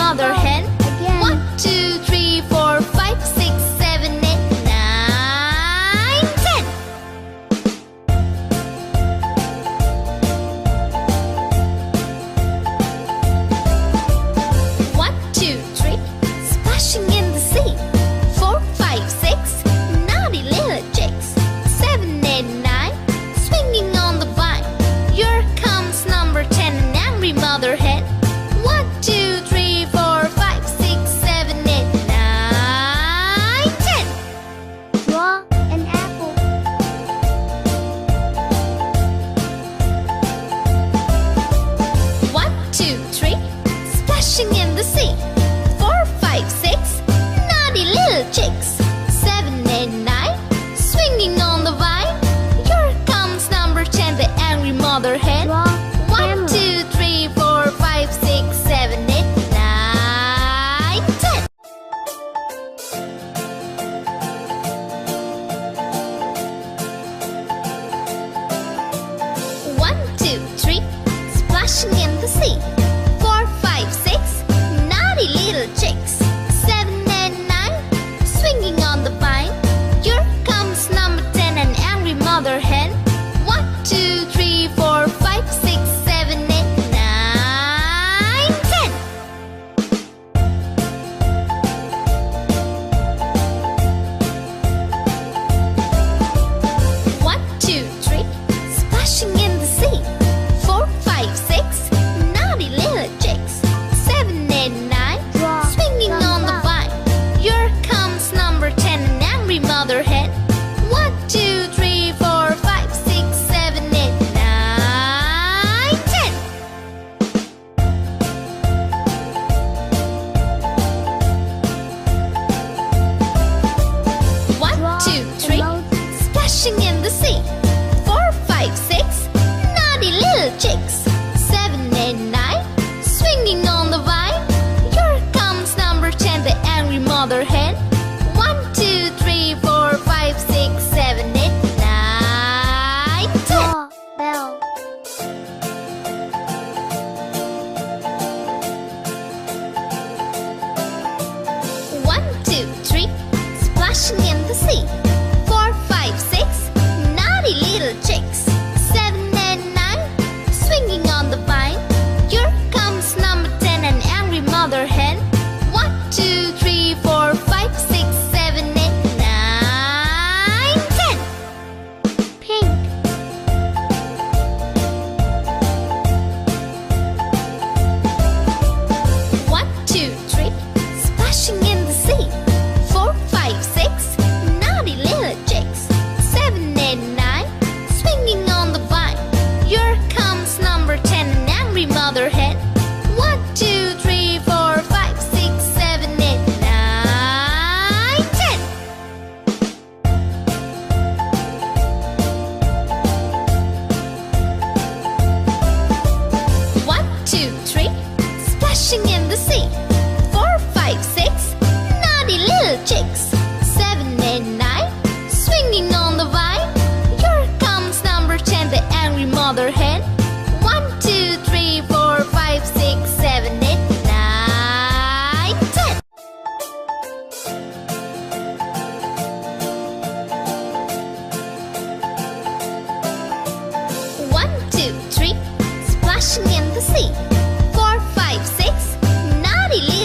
mother hen. Again. 1, 2, 3, 4, 5, 6, 7, 8, 9, 10. 1, 2, 3, splashing in the sea. 4, 5, 6, naughty little chicks. 7, 8, 9, swinging on the vine. Here comes number 10, an angry mother hen. 1, 2, 3, 4, 5, 6, 7, 8, 9, 10. Draw an apple. 1, 2, 3, splashing in the sea. 4, 5, 6, naughty little chicks. 7, 8, 9, swinging on the vine. Here comes number 10, the angry mother hen. Draw 1, 2, 3, 4, 5, 6, 7, 8, 9, 10. 1, 2, 3, splashing in the sea. 4, 5, 6, naughty little chicks. 7, 8, 9, swinging on the vine. Here comes number 10, an angry mother hen. 1, 2, 3, 4, 5, 6, 7, 8, 9, 10. 1, 2, 3, splashing in the sea. 4, 5, 6, naughty little chicks. 7, 8, 9, Draw swinging thumbs on the up. vine. Here comes number 10, an angry mother hen. 1, 2, 3, 4, 5, 6, 7, 8, 9, 10. 1, 2, 3, splashing in the sea. 4, 5, 6, naughty little chicks. 7, 8, 9, swinging on the vine. Here comes number 10, the angry mother hen. 1, 2, 3, 4, 5, 6, 7, 8, 9, 10. Draw bell. 1, 2, 3, splashing in the sea. 4, 5, 6, naughty little chicks. 7, 8, 9, swinging on the vine. Here comes number 10, an angry mother hen. 1, 2, 3, 4, 5, 6, 7, 8, 9, 10. Pink. 1, 2, 3, splashing in the sea. 4, 5, 6, naughty little chicks. 7, 8, 9, swinging on the vine. Here comes number 10, an angry mother hen. 1, 2, 3, 4, 5, 6, 7, 8, 9, 10. 1, 2, 3, splashing in the sea. 4, 5, 6, naughty little chicks. 7, 8, 9, swinging on the vine. Here comes number 10, the angry mother hen. 1, 2, 3, 4, 5, 6, 7, 8, 9, 10. 1, 2, 3, splashing in the sea. 4, 5, 6, naughty little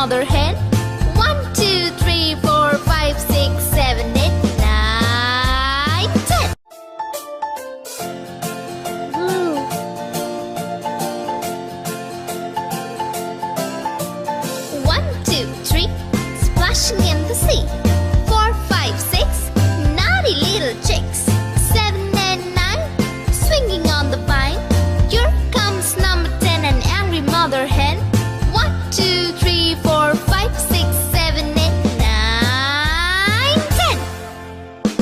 another hen. 1, 2, 3, 4, 5, 6, 7, 8, 9, 10.